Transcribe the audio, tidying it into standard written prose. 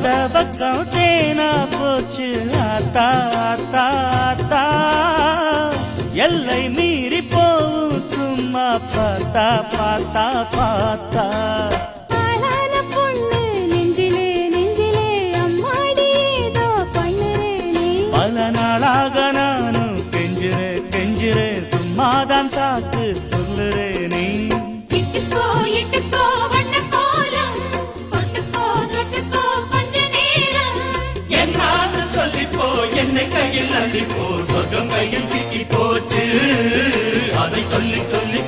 தொண்ட பக்கம் தேனா போச்சு ஆத்தா ஆத்தா ஆத்தா எல்லை மீறி போவும் சும்மா பார்த்தா பார்த்தா பார்த்தா பல நாளாக நானும் கெஞ்சுறேன் கெஞ்சுறேன் சும்மாதான் சாக்கு சொல்லுறேனே என்னை கையில் அள்ளிப்போ சொர்க்கம் கையில் சிக்கி போச்சு அதை சொல்லி சொல்லி